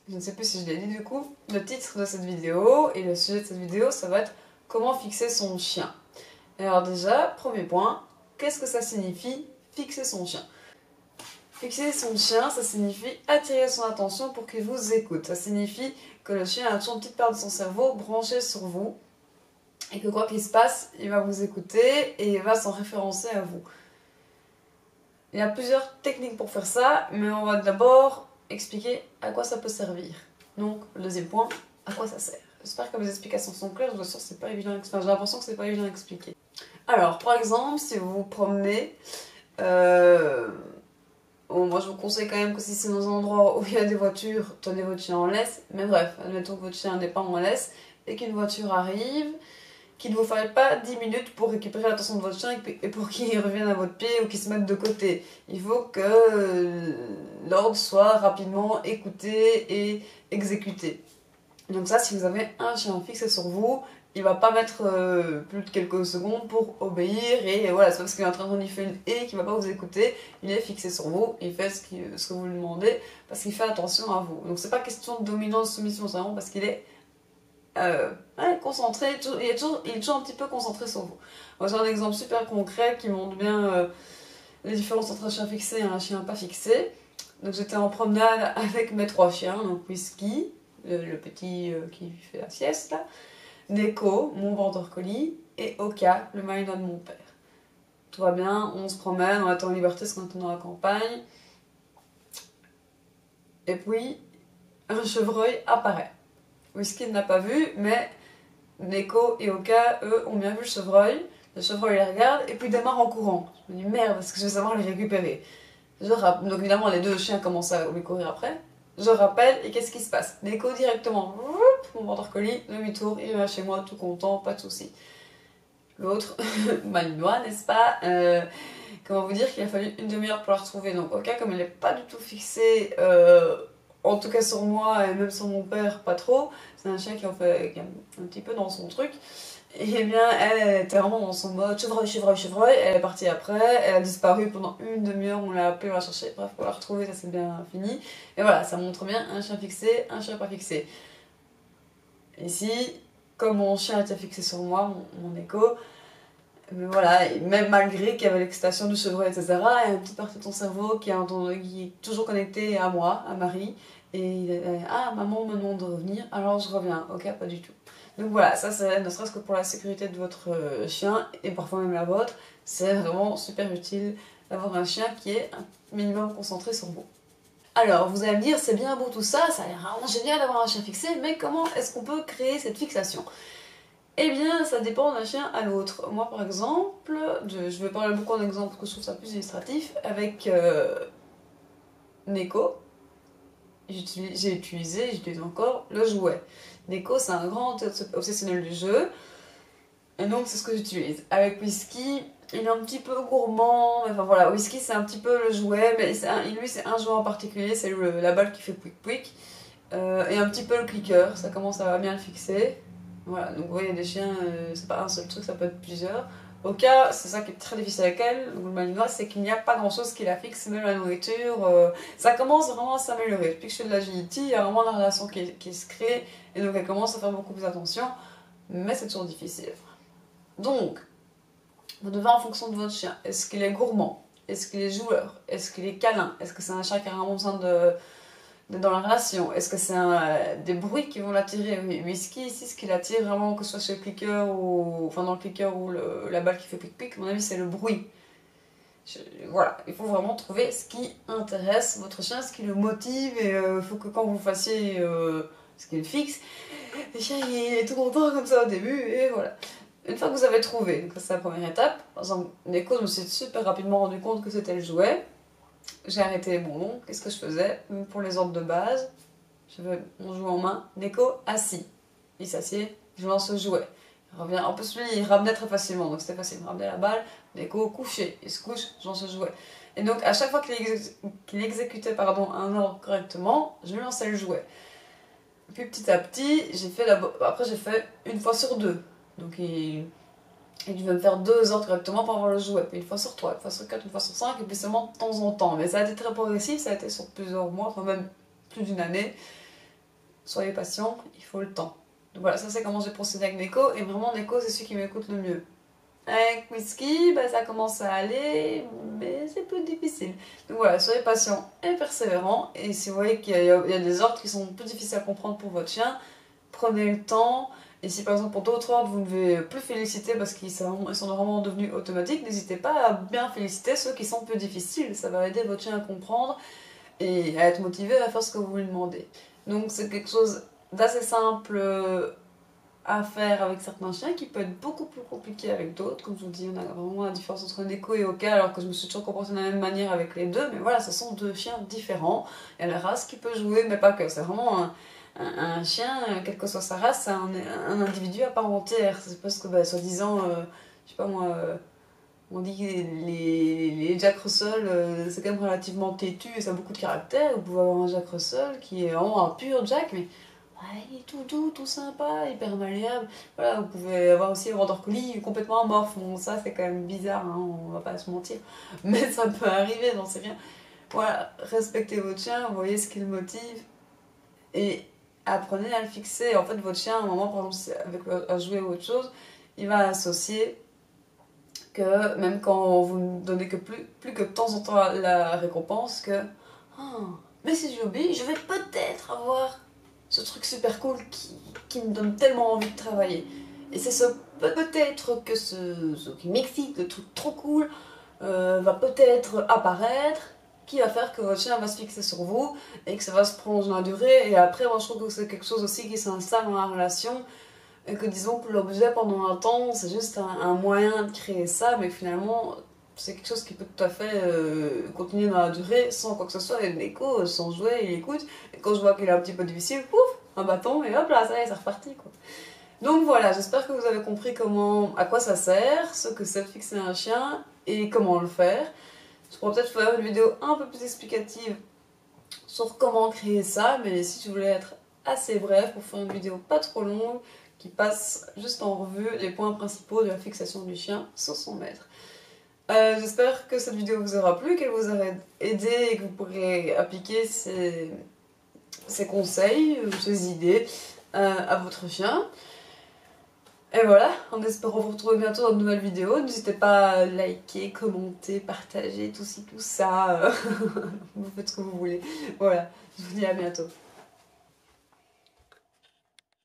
Je ne sais plus si je l'ai dit du coup. Le titre de cette vidéo et le sujet de cette vidéo, ça va être comment fixer son chien. Alors déjà, premier point, qu'est-ce que ça signifie fixer son chien? Fixer son chien, ça signifie attirer son attention pour qu'il vous écoute. Ça signifie que le chien a toujours une petite part de son cerveau branchée sur vous et que quoi qu'il se passe, il va vous écouter et il va s'en référencer à vous. Il y a plusieurs techniques pour faire ça, mais on va d'abord expliquer à quoi ça peut servir. Donc, le deuxième point, à quoi ça sert. J'espère que mes explications sont claires, je vous assure, c'est pas évident, enfin, j'ai l'impression que c'est pas évident à expliquer. Alors, par exemple, si vous vous promenez, bon, moi je vous conseille quand même que si c'est dans un endroit où il y a des voitures, tenez votre chien en laisse, mais bref, admettons que votre chien n'est pas en laisse, et qu'une voiture arrive, qu'il ne vous faille pas 10 minutes pour récupérer l'attention de votre chien et pour qu'il revienne à votre pied ou qu'il se mette de côté. Il faut que l'ordre soit rapidement écouté et exécuté. Donc ça, si vous avez un chien fixé sur vous, il va pas mettre plus de quelques secondes pour obéir et voilà, c'est pas parce qu'il est en train de renifler une haie qu'il va pas vous écouter, il est fixé sur vous, il fait ce que vous lui demandez parce qu'il fait attention à vous. Donc c'est pas question de dominance, soumission, c'est vraiment parce qu'il est concentré, il est toujours un petit peu concentré sur vous. Moi j'ai un exemple super concret qui montre bien les différences entre un chien fixé et un chien pas fixé. Donc j'étais en promenade avec mes 3 chiens, donc Whisky, le petit qui fait la sieste là, Neko, mon border collie, et Oka, le malinois de mon père. Tout va bien, on se promène, on est en liberté parce qu'on est dans la campagne. Et puis, un chevreuil apparaît. Whisky ne l'a pas vu, mais Neko et Oka, eux, ont bien vu le chevreuil. Le chevreuil les regarde et puis démarre en courant. Je me dis merde, est-ce que je vais savoir les récupérer? Donc évidemment, les 2 chiens commencent à lui courir après. Je rappelle, et qu'est-ce qui se passe? Neko directement, mon border collie, demi-tour, il va chez moi tout content, pas de soucis. L'autre, malinois, n'est-ce pas? Comment vous dire qu'il a fallu une demi-heure pour la retrouver. Donc Oka, comme elle n'est pas du tout fixée, en tout cas sur moi et même sur mon père, pas trop. C'est un chien qui est un petit peu dans son truc. Et bien, elle était vraiment dans son mode chevreuil, chevreuil, chevreuil. Elle est partie après, elle a disparu pendant une demi-heure, on l'a appelée, on l'a cherchée. Bref, pour la retrouver, ça c'est bien fini. Et voilà, ça montre bien un chien fixé, un chien pas fixé. Ici, comme mon chien était fixé sur moi, mon écho, mais voilà, et même malgré qu'il y avait l'excitation du chevreuil, etc., il y a une petite partie de ton cerveau qui est toujours connectée à moi, à Marie, et il est ah, maman me demande de revenir, alors je reviens. Ok, pas du tout. Donc voilà, ça c'est ne serait-ce que pour la sécurité de votre chien, et parfois même la vôtre, c'est vraiment super utile d'avoir un chien qui est un minimum concentré sur vous. Alors, vous allez me dire, c'est bien beau tout ça, ça a l'air vraiment génial d'avoir un chien fixé, mais comment est-ce qu'on peut créer cette fixation? Eh bien, ça dépend d'un chien à l'autre. Moi, par exemple, je vais parler beaucoup d'exemples parce que je trouve ça plus illustratif. Avec Neko, j'utilise encore le jouet. Neko, c'est un grand obsessionnel du jeu, et donc c'est ce que j'utilise. Avec Whisky, il est un petit peu gourmand, enfin voilà, Whisky c'est un petit peu le jouet, mais lui c'est un jouet en particulier, c'est la balle qui fait pouic pouic, et un petit peu le clicker, ça commence à bien le fixer. Voilà, donc vous voyez, des chiens, c'est pas un seul truc, ça peut être plusieurs. Au cas, c'est ça qui est très difficile avec elle, le malinois, c'est qu'il n'y a pas grand chose qui la fixe, même la nourriture. Ça commence vraiment à s'améliorer. Depuis que je fais de l'agility, il y a vraiment la relation qui se crée, et donc elle commence à faire beaucoup plus attention, mais c'est toujours difficile. Donc, vous devez en fonction de votre chien. Est-ce qu'il est gourmand? Est-ce qu'il est joueur? Est-ce qu'il est câlin? Est-ce que c'est un chien qui a vraiment besoin dans la relation? Est-ce que c'est des bruits qui vont l'attirer? Whisky, ici, ce qui l'attire vraiment, que ce soit chez le clicker ou enfin dans le clicker ou la balle qui fait pic-pic, à mon avis, c'est le bruit. Voilà, il faut vraiment trouver ce qui intéresse votre chien, ce qui le motive, et il faut que quand vous fassiez ce qu'il fixe, le chien il est tout content comme ça au début, et voilà. Une fois que vous avez trouvé, donc c'est la première étape, par exemple, Neko, je me suis super rapidement rendu compte que c'était le jouet. J'ai arrêté les bonbons. Qu'est-ce que je faisais? Pour les ordres de base, j'avais mon jouet en main. Neko assis. Il s'assied, je lance le jouet. Il revient. En plus, lui, il ramenait très facilement, donc c'était facile. Il me ramenait la balle. Neko couché. Il se couche, je lance le jouet. Et donc, à chaque fois qu'il exécutait un ordre correctement, je lui lançais le jouet. Puis petit à petit, après j'ai fait une fois sur 2. Donc il devait me faire 2 ordres correctement pour avoir le jouet. Puis une fois sur 3, une fois sur 4, une fois sur 5, et puis seulement de temps en temps. Mais ça a été très progressif, ça a été sur plusieurs mois, enfin même plus d'une année. soyez patient, il faut le temps. Donc voilà, ça c'est comment j'ai procédé avec Neko, et vraiment Neko c'est celui qui m'écoute le mieux. Avec Whisky, bah, ça commence à aller, mais c'est plus difficile. Donc voilà, soyez patient et persévérant, et si vous voyez qu'il y a des ordres qui sont plus difficiles à comprendre pour votre chien, prenez le temps. Et si par exemple pour d'autres ordres vous ne devez plus féliciter parce qu'ils sont vraiment devenus automatiques, n'hésitez pas à bien féliciter ceux qui sont plus difficiles. Ça va aider votre chien à comprendre et à être motivé à faire ce que vous lui demandez. Donc c'est quelque chose d'assez simple à faire avec certains chiens qui peut être beaucoup plus compliqué avec d'autres. Comme je vous dis, on a vraiment la différence entre Neko et Oka, alors que je me suis toujours comportée de la même manière avec les deux. Mais voilà, ce sont deux chiens différents. Il y a la race qui peut jouer, mais pas que. C'est vraiment un chien, quelle que soit sa race, c'est un individu à part entière. C'est parce que, bah, soi-disant, je sais pas moi, on dit que les Jack Russell, c'est quand même relativement têtu et ça a beaucoup de caractère. Vous pouvez avoir un Jack Russell qui est vraiment un pur Jack, mais ouais, il est tout doux, tout sympa, hyper malléable. Voilà, vous pouvez avoir aussi un Border Collie complètement amorphe. Bon, ça, c'est quand même bizarre, hein, on va pas se mentir. Mais ça peut arriver, j'en sais rien. Voilà, respectez votre chien, voyez ce qui le motive et apprenez à le fixer. En fait, votre chien, à un moment, par exemple, à jouer ou autre chose, il va associer que même quand vous ne donnez que plus que de temps en temps la récompense, que oh, mais si j'obéis, je vais peut-être avoir ce truc super cool qui me donne tellement envie de travailler. Et c'est ce peut-être que ce qui m'excite, le truc trop cool, va peut-être apparaître, qui va faire que votre chien va se fixer sur vous et que ça va se prendre dans la durée. Et après, moi je trouve que c'est quelque chose aussi qui s'installe dans la relation. Et que disons que l'objet pendant un temps, c'est juste un moyen de créer ça, mais finalement, c'est quelque chose qui peut tout à fait continuer dans la durée sans quoi que ce soit. Et Neko, sans jouer, il écoute. Et quand je vois qu'il est un petit peu difficile, pouf, un bâton, et hop là, ça y est, c'est reparti, quoi. Donc voilà, j'espère que vous avez compris à quoi ça sert, ce que c'est de fixer un chien et comment le faire. Je pourrais peut-être faire une vidéo un peu plus explicative sur comment créer ça, mais si tu voulais être assez bref pour faire une vidéo pas trop longue, qui passe juste en revue les points principaux de la fixation du chien sur son maître. J'espère que cette vidéo vous aura plu, qu'elle vous aura aidé et que vous pourrez appliquer ces conseils, ces idées à votre chien. Et voilà, en espérant vous retrouver bientôt dans de nouvelles vidéos. N'hésitez pas à liker, commenter, partager, tout ci, tout ça. Vous faites ce que vous voulez. Voilà, je vous dis à bientôt.